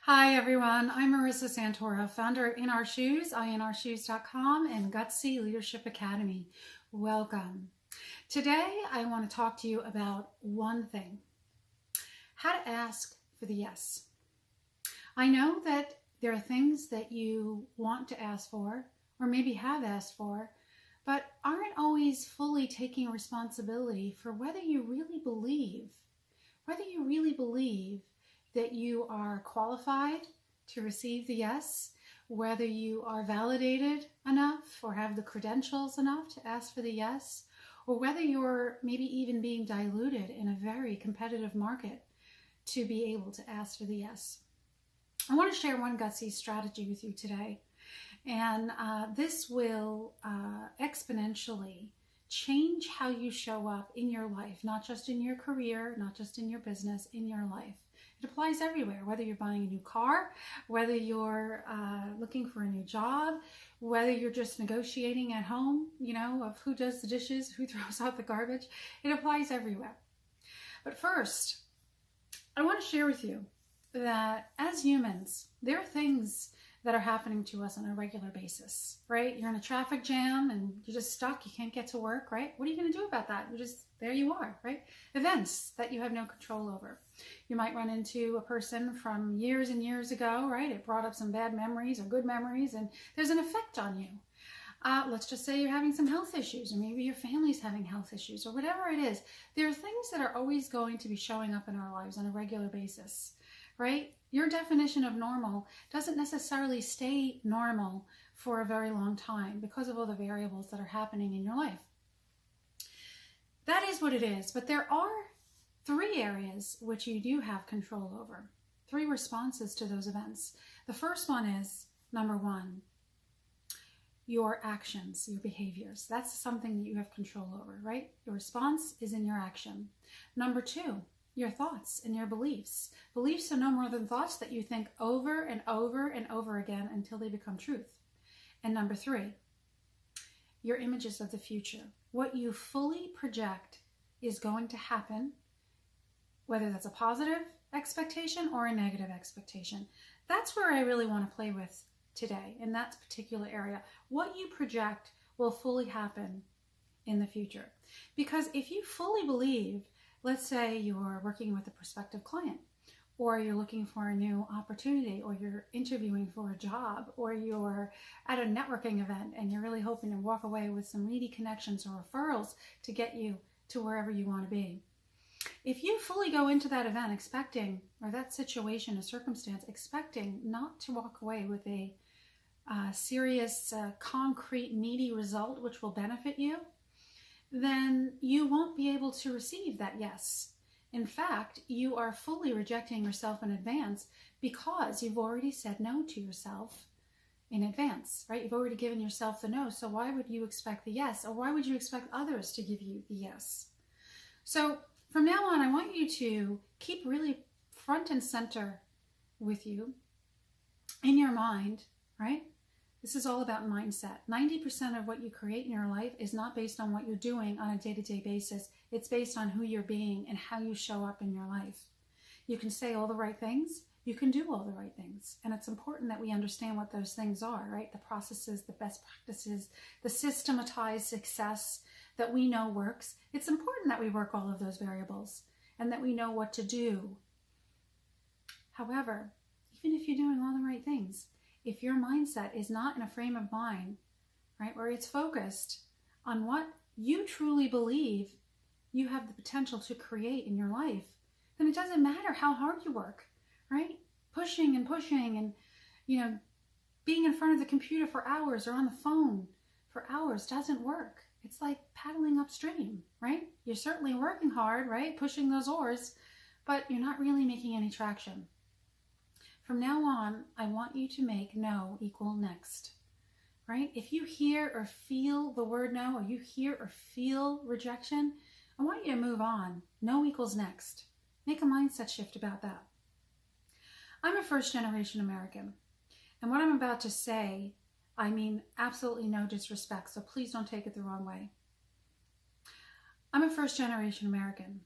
Hi everyone, I'm Marissa Santora, founder of In Our Shoes, INRShoes.com, and Gutsy Leadership Academy. Welcome. Today I want to talk to you about one thing: how to ask for the yes. I know that there are things that you want to ask for, or maybe have asked for, but aren't always fully taking responsibility for whether you really believe that you are qualified to receive the yes, whether you are validated enough or have the credentials enough to ask for the yes, or whether you're maybe even being diluted in a very competitive market to be able to ask for the yes. I want to share one gutsy strategy with you today, and this will exponentially change how you show up in your life, not just in your career, not just in your business, in your life. It applies everywhere, whether you're buying a new car, whether you're looking for a new job, whether you're just negotiating at home, of who does the dishes, who throws out the garbage. It applies everywhere. But first, I want to share with you that as humans, there are things that are happening to us on a regular basis, right? You're in a traffic jam and you're just stuck. You can't get to work, right? What are you going to do about that? There you are, right? Events that you have no control over. You might run into a person from years and years ago, right? It brought up some bad memories or good memories, and there's an effect on you. Let's just say you're having some health issues, or maybe your family's having health issues, or whatever it is. There are things that are always going to be showing up in our lives on a regular basis, right? Your definition of normal doesn't necessarily stay normal for a very long time because of all the variables that are happening in your life. That is what it is, but there are three areas which you do have control over, three responses to those events. The first one is, number one, your actions, your behaviors. That's something that you have control over, right? Your response is in your action. Number two, your thoughts and your beliefs. Beliefs are no more than thoughts that you think over and over and over again until they become truth. And number three, your images of the future. What you fully project is going to happen, whether that's a positive expectation or a negative expectation. That's where I really want to play with today, in that particular area. What you project will fully happen in the future. Because if you fully believe, let's say you're working with a prospective client, or you're looking for a new opportunity, or you're interviewing for a job, or you're at a networking event and you're really hoping to walk away with some needy connections or referrals to get you to wherever you want to be. If you fully go into that event expecting, or that situation, a circumstance, expecting not to walk away with a serious, concrete, meaty result which will benefit you, then you won't be able to receive that yes. In fact, you are fully rejecting yourself in advance because you've already said no to yourself in advance, right? You've already given yourself the no, so why would you expect the yes? Or why would you expect others to give you the yes? So from now on, I want you to keep really front and center with you in your mind, right? This is all about mindset. 90% of what you create in your life is not based on what you're doing on a day-to-day basis. It's based on who you're being and how you show up in your life. You can say all the right things. You can do all the right things. And it's important that we understand what those things are, right? The processes, the best practices, the systematized success that we know works. It's important that we work all of those variables and that we know what to do. However, even if you're doing all the right things, if your mindset is not in a frame of mind, right, where it's focused on what you truly believe you have the potential to create in your life, then it doesn't matter how hard you work, right? Pushing and being in front of the computer for hours or on the phone for hours doesn't work. It's like paddling upstream, right? You're certainly working hard, right? Pushing those oars, but you're not really making any traction. From now on, I want you to make no equal next, right? If you hear or feel the word no, or you hear or feel rejection, I want you to move on. No equals next. Make a mindset shift about that. I'm a first-generation American, and what I'm about to say, I mean absolutely no disrespect, so please don't take it the wrong way. I'm a first-generation American,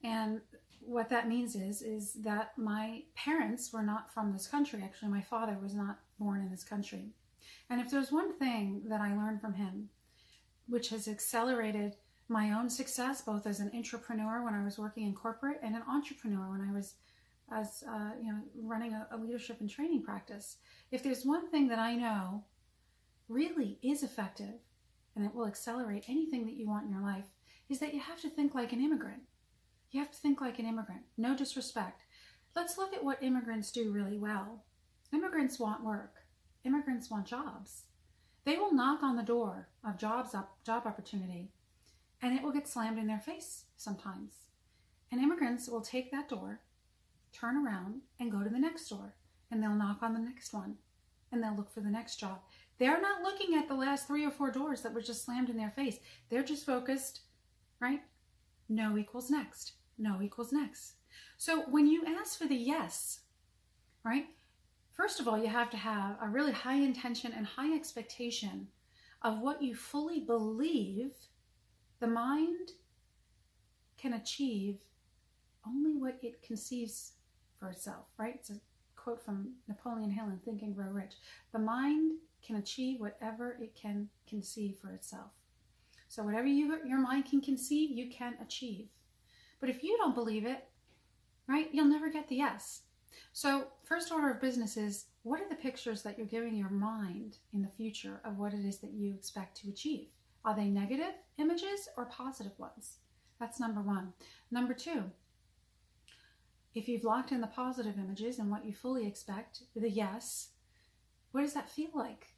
and what that means is that my parents were not from this country. Actually, my father was not born in this country. And if there's one thing that I learned from him, which has accelerated my own success, both as an entrepreneur when I was working in corporate and an entrepreneur when I was running a leadership and training practice. If there's one thing that I know really is effective and it will accelerate anything that you want in your life, is that you have to think like an immigrant. You have to think like an immigrant. No disrespect. Let's look at what immigrants do really well. Immigrants want work. Immigrants want jobs. They will knock on the door of job opportunity, and it will get slammed in their face sometimes. And immigrants will take that door, turn around, and go to the next door, and they'll knock on the next one, and they'll look for the next job. They're not looking at the last 3 or 4 doors that were just slammed in their face. They're just focused, right? No equals next. No equals next. So when you ask for the yes, right? First of all, you have to have a really high intention and high expectation of what you fully believe the mind can achieve only what it conceives for itself, right? It's a quote from Napoleon Hill in Think and Grow Rich. The mind can achieve whatever it can conceive for itself. So whatever your mind can conceive, you can achieve. But if you don't believe it, right, you'll never get the yes. So first order of business is, what are the pictures that you're giving your mind in the future of what it is that you expect to achieve? Are they negative images or positive ones? That's number one. Number two, if you've locked in the positive images and what you fully expect, the yes, what does that feel like?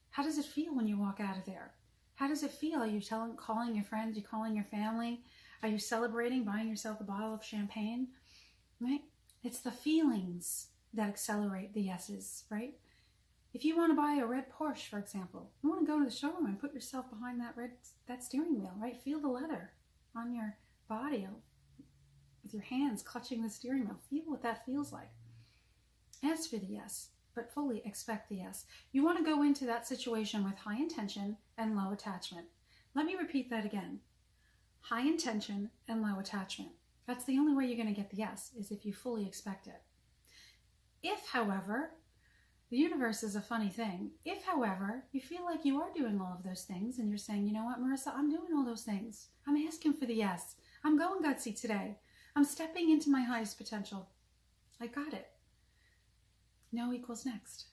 How does it feel when you walk out of there? How does it feel? Are you calling your friends? Are you calling your family? Are you celebrating, buying yourself a bottle of champagne? Right? It's the feelings that accelerate the yeses, right? If you want to buy a red Porsche, for example, you want to go to the showroom and put yourself behind that steering wheel, right? Feel the leather on your body with your hands clutching the steering wheel. Feel what that feels like. Ask for the yes, but fully expect the yes. You want to go into that situation with high intention and low attachment. Let me repeat that again. High intention and low attachment. That's the only way you're going to get the yes, is if you fully expect it. If, however, the universe is a funny thing. If, however, you feel like you are doing all of those things and you're saying, you know what, Marissa, I'm doing all those things. I'm asking for the yes. I'm going gutsy today. I'm stepping into my highest potential. I got it. No equals next.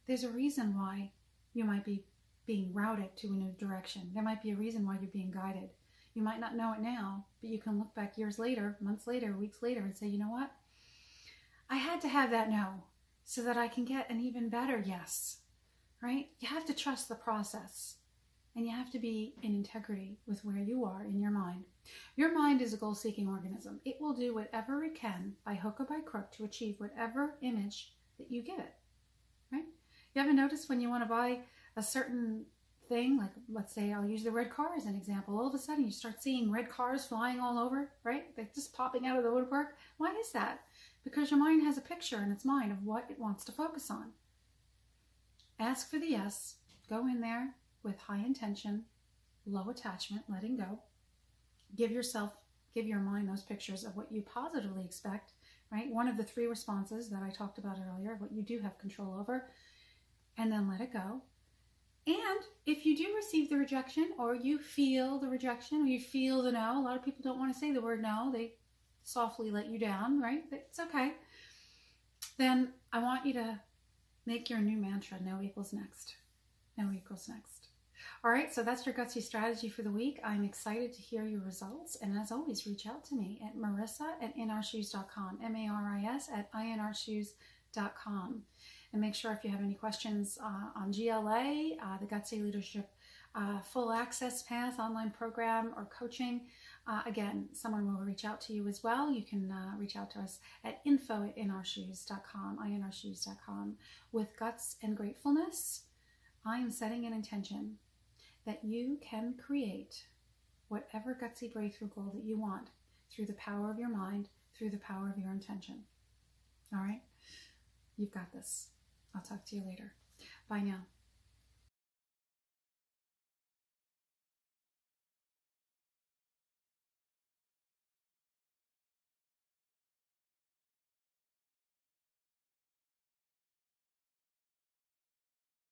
There's a reason why you might be being routed to a new direction. There might be a reason why you're being guided. You might not know it now, but you can look back years later, months later, weeks later and say, you know what? I had to have that no so that I can get an even better yes, right? You have to trust the process and you have to be in integrity with where you are in your mind. Your mind is a goal-seeking organism. It will do whatever it can by hook or by crook to achieve whatever image that you give it, right? You ever notice when you want to buy a certain thing, like let's say I'll use the red car as an example, all of a sudden you start seeing red cars flying all over, right? They're just popping out of the woodwork. Why is that? Because your mind has a picture in its mind of what it wants to focus on. Ask for the yes. Go in there with high intention, low attachment, letting go. Give your mind those pictures of what you positively expect, right? One of the 3 responses that I talked about earlier, what you do have control over, and then let it go. And if you do receive the rejection, or you feel the rejection, or you feel the no, a lot of people don't want to say the word no. They softly let you down, right? It's okay. Then I want you to make your new mantra, no equals next. No equals next. All right, so that's your gutsy strategy for the week. I'm excited to hear your results. And as always, reach out to me at marissa@inourshoes.com, MARIS@inourshoes.com. And make sure if you have any questions on GLA, the Gutsy Leadership Full Access Path online program or coaching, again, someone will reach out to you as well. You can reach out to us at info@inourshoes.com, inourshoes.com. With guts and gratefulness, I am setting an intention that you can create whatever gutsy breakthrough goal that you want through the power of your mind, through the power of your intention. All right? You've got this. I'll talk to you later. Bye now.